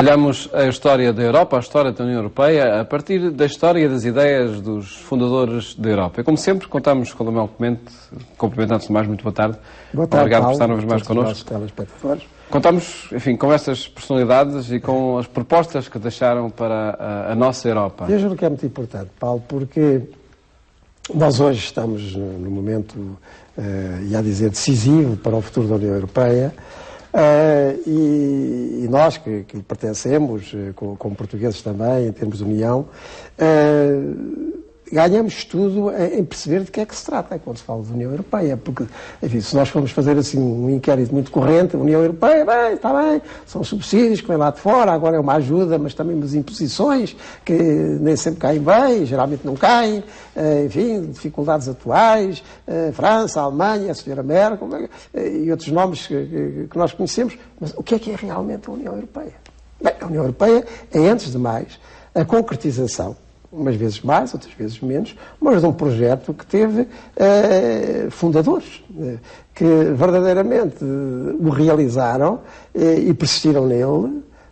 Olhamos a história da Europa, a história da União Europeia, a partir da história e das ideias dos fundadores da Europa. E como sempre, contamos com o Manuel Clemente. Cumprimento antes de mais, muito boa tarde. Boa tarde, obrigado Paulo, por estar uma vez mais connosco. Contamos, enfim, com estas personalidades e com as propostas que deixaram para a nossa Europa. Eu julgo que é muito importante, Paulo, porque nós hoje estamos num momento, ia dizer, decisivo para o futuro da União Europeia. E nós que pertencemos, como portugueses também, em termos de União, ganhamos tudo em perceber de que é que se trata quando se fala de União Europeia, porque, enfim, se nós formos fazer assim um inquérito muito corrente, a União Europeia, bem, está bem, são subsídios que vêm lá de fora, agora é uma ajuda, mas também umas imposições que nem sempre caem bem, geralmente não caem, enfim, dificuldades atuais, França, Alemanha, a senhora Merkel e outros nomes que nós conhecemos, mas o que é realmente a União Europeia? Bem, a União Europeia é, antes de mais, a concretização, umas vezes mais, outras vezes menos, mas de um projeto que teve fundadores, que verdadeiramente o realizaram e persistiram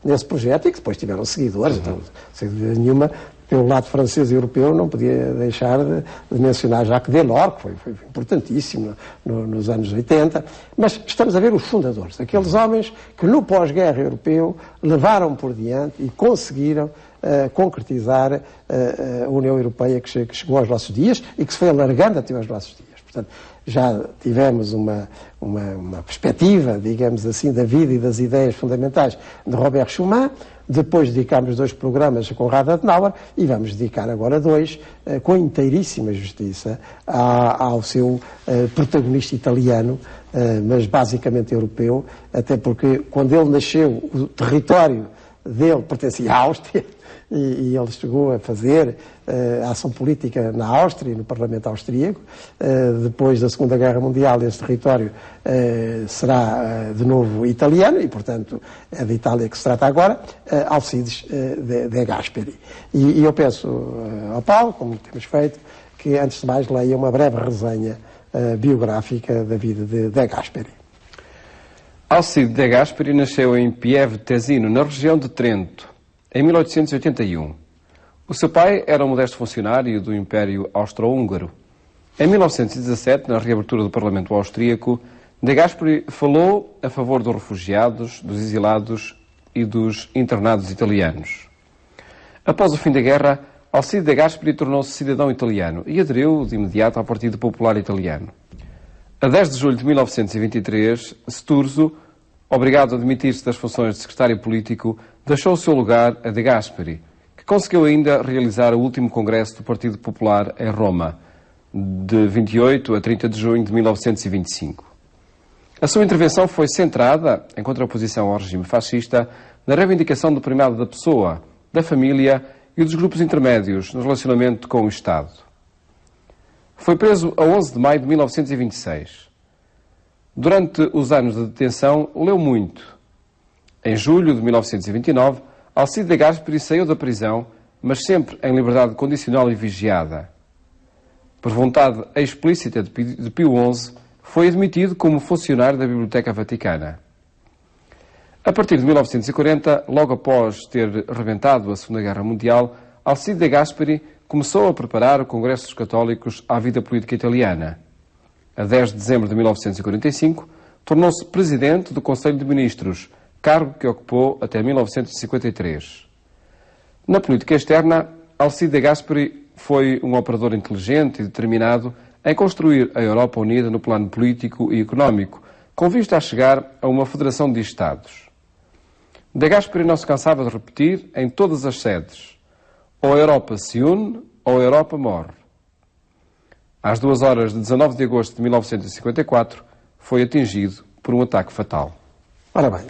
nesse projeto e que depois tiveram seguidores. Então, sem dúvida nenhuma, pelo lado francês e europeu, não podia deixar de mencionar Jacques Delors, que foi importantíssimo nos anos 80, mas estamos a ver os fundadores, aqueles homens que no pós-guerra europeu levaram por diante e conseguiram concretizar a União Europeia que chegou aos nossos dias e que se foi alargando até aos nossos dias. Portanto, já tivemos uma perspectiva, digamos assim, da vida e das ideias fundamentais de Robert Schuman. Depois dedicámos 2 programas a Konrad Adenauer e vamos dedicar agora 2, com inteiríssima justiça, ao seu protagonista italiano, mas basicamente europeu, até porque quando ele nasceu, o território dele pertencia à Áustria, e ele chegou a fazer ação política na Áustria, no Parlamento Austríaco. Depois da Segunda Guerra Mundial, esse território será de novo italiano, e, portanto, é da Itália que se trata agora, Alcides de Gasperi. E eu peço ao Paulo, como temos feito, que, antes de mais, leia uma breve resenha biográfica da vida de Gasperi. Alcides de Gasperi nasceu em Pieve Tesino, na região de Trento, em 1881. O seu pai era um modesto funcionário do Império Austro-Húngaro. Em 1917, na reabertura do Parlamento Austríaco, de Gasperi falou a favor dos refugiados, dos exilados e dos internados italianos. Após o fim da guerra, Alcides de Gasperi tornou-se cidadão italiano e aderiu de imediato ao Partido Popular Italiano. A 10 de julho de 1923, Sturzo, obrigado a demitir-se das funções de secretário político, deixou o seu lugar a De Gasperi, que conseguiu ainda realizar o último congresso do Partido Popular em Roma, de 28 a 30 de junho de 1925. A sua intervenção foi centrada, em contraposição ao regime fascista, na reivindicação do primado da pessoa, da família e dos grupos intermédios no relacionamento com o Estado. Foi preso a 11 de maio de 1926. Durante os anos de detenção, leu muito. Em julho de 1929, Alcides de Gasperi saiu da prisão, mas sempre em liberdade condicional e vigiada. Por vontade explícita de Pio XI, foi admitido como funcionário da Biblioteca Vaticana. A partir de 1940, logo após ter rebentado a Segunda Guerra Mundial, Alcides de Gasperi começou a preparar o Congresso dos Católicos à vida política italiana. A 10 de dezembro de 1945, tornou-se presidente do Conselho de Ministros, cargo que ocupou até 1953. Na política externa, Alcides de Gasperi foi um operador inteligente e determinado em construir a Europa unida no plano político e económico, com vista a chegar a uma federação de Estados. De Gasperi não se cansava de repetir em todas as sedes: ou a Europa se une, ou a Europa morre. Às 2 horas de 19 de agosto de 1954, foi atingido por um ataque fatal. Ora bem,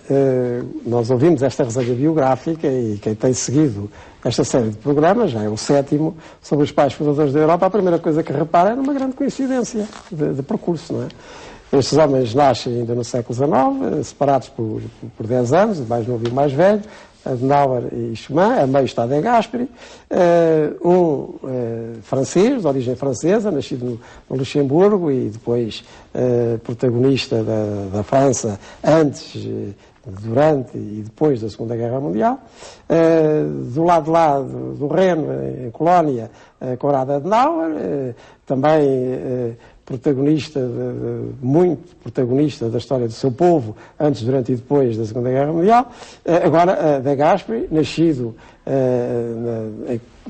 nós ouvimos esta resenha biográfica e quem tem seguido esta série de programas, já é o 7º, sobre os pais fundadores da Europa, a primeira coisa que repara é numa grande coincidência de percurso, não é? Estes homens nascem ainda no século XIX, separados por 10 anos, o mais novo e o mais velho, Adenauer e Schuman, a meio está De Gasperi, francês, de origem francesa, nascido no Luxemburgo e depois protagonista da França antes durante e depois da Segunda Guerra Mundial. Do lado de lá do Reno, em Colónia, Konrad Adenauer, também protagonista, muito protagonista da história do seu povo, antes, durante e depois da Segunda Guerra Mundial. Agora, De Gasperi, nascido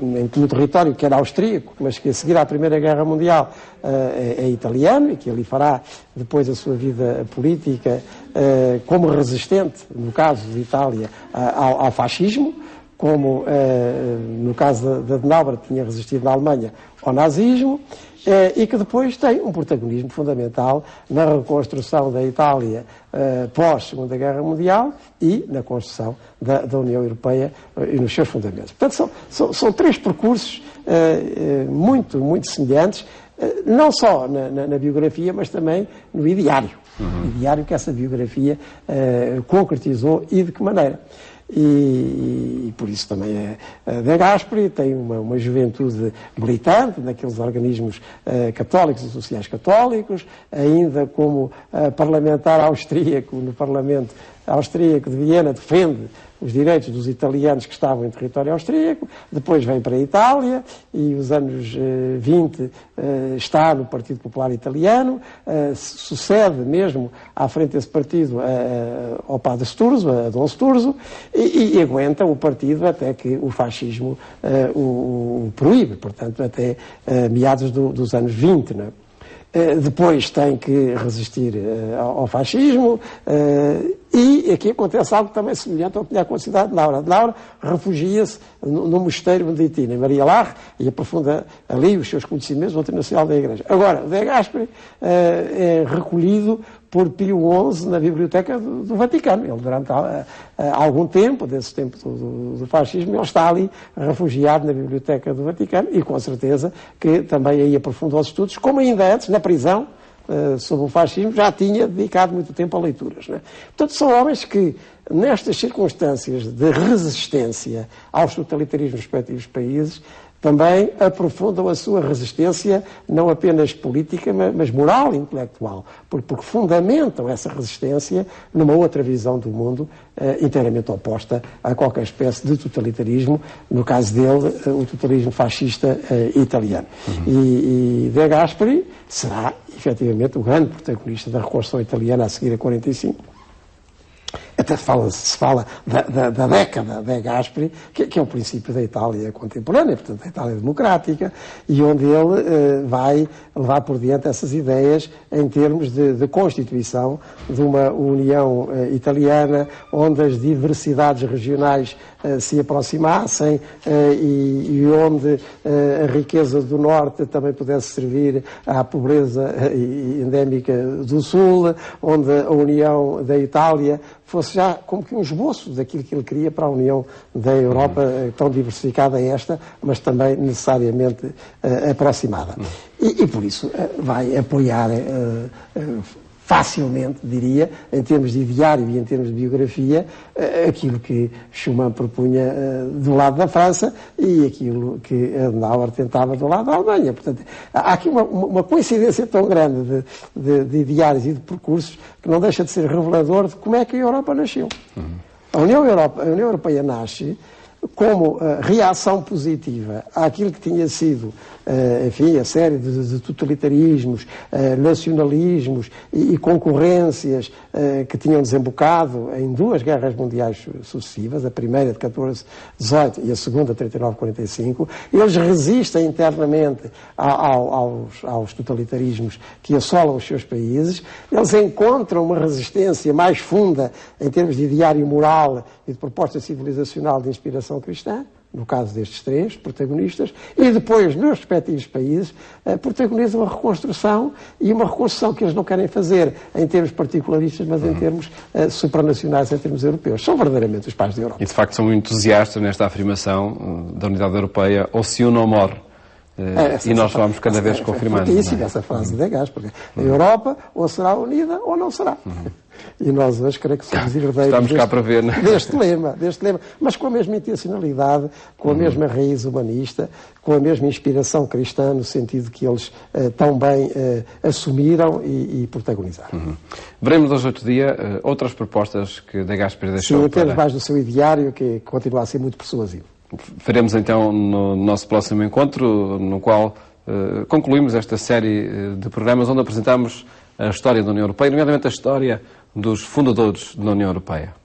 no território que era austríaco, mas que a seguir à Primeira Guerra Mundial é italiano, e que ali fará depois a sua vida política como resistente, no caso de Itália, ao fascismo, como no caso de Adenauer tinha resistido na Alemanha ao nazismo, e que depois tem um protagonismo fundamental na reconstrução da Itália pós-Segunda Guerra Mundial e na construção da União Europeia e nos seus fundamentos. Portanto, são três percursos muito, muito semelhantes, não só na biografia, mas também no ideário. O ideário que essa biografia concretizou e de que maneira. E por isso também De Gasperi tem uma juventude militante naqueles organismos católicos e sociais católicos, ainda como parlamentar austríaco no Parlamento austríaco de Viena, defende os direitos dos italianos que estavam em território austríaco, depois vem para a Itália e os anos 20 está no Partido Popular Italiano, sucede mesmo à frente desse partido ao padre Sturzo, a Dom Sturzo, e aguenta o partido até que o fascismo o proíbe, portanto até meados dos anos 20, não é? Depois tem que resistir ao fascismo e aqui acontece algo também semelhante ao que tinha acontecido a Adenauer. Adenauer refugia-se no mosteiro beneditino, em Maria Lache, e aprofunda ali os seus conhecimentos no Internacional da Igreja. Agora, De Gasperi é recolhido por Pio XI na Biblioteca do Vaticano. Ele, durante algum tempo, desse tempo do fascismo, ele está ali refugiado na Biblioteca do Vaticano e, com certeza, que também aí aprofundou os estudos, como ainda antes, na prisão, sobre o fascismo, já tinha dedicado muito tempo a leituras. Não é? Portanto, são homens que, nestas circunstâncias de resistência aos totalitarismos dos respectivos países, também aprofundam a sua resistência, não apenas política, mas moral e intelectual, porque fundamentam essa resistência numa outra visão do mundo inteiramente oposta a qualquer espécie de totalitarismo, no caso dele, o totalitarismo fascista italiano. E De Gasperi será, efetivamente, o grande protagonista da reconstrução italiana a seguir a 45. Até se fala da década de Gasperi, que é o princípio da Itália contemporânea, portanto, da Itália democrática, e onde ele vai levar por diante essas ideias em termos de constituição de uma União italiana, onde as diversidades regionais se aproximassem e onde a riqueza do Norte também pudesse servir à pobreza endémica do Sul, onde a União da Itália fosse já como que um esboço daquilo que ele queria para a União da Europa, tão diversificada esta, mas também necessariamente aproximada. E por isso vai apoiar facilmente, diria, em termos de diário e em termos de biografia, aquilo que Schuman propunha do lado da França e aquilo que Adenauer tentava do lado da Alemanha. Portanto, há aqui uma coincidência tão grande de diários e de percursos que não deixa de ser revelador de como é que a Europa nasceu. A União Europeia nasce como reação positiva àquilo que tinha sido, enfim, a série de totalitarismos, nacionalismos e concorrências que tinham desembocado em duas guerras mundiais sucessivas, a primeira de 14-18 e a segunda de 39-45. Eles resistem internamente aos totalitarismos que assolam os seus países. Eles encontram uma resistência mais funda em termos de ideário moral e de proposta civilizacional de inspiração cristã, no caso destes três protagonistas, e depois, nos respectivos países, protagonizam a reconstrução, e uma reconstrução que eles não querem fazer em termos particularistas, mas em termos supranacionais, em termos europeus. São verdadeiramente os pais da Europa. E, de facto, são entusiastas nesta afirmação da unidade europeia, ou se une ou morre. E nós vamos cada vez confirmando. Isso, essa frase de De Gasperi, porque a Europa ou será unida ou não será. E nós hoje creio que somos herdeiros Estamos cá para ver, não é? deste lema, mas com a mesma intencionalidade, com a mesma raiz humanista, com a mesma inspiração cristã, no sentido que eles tão bem assumiram e protagonizaram. Veremos hoje, outro dia, outras propostas que De Gasperi deixou. Sim, apenas mais do seu ideário, que continua a ser muito persuasivo. Faremos então no nosso próximo encontro, no qual concluímos esta série de programas onde apresentamos a história da União Europeia, nomeadamente a história dos fundadores da União Europeia.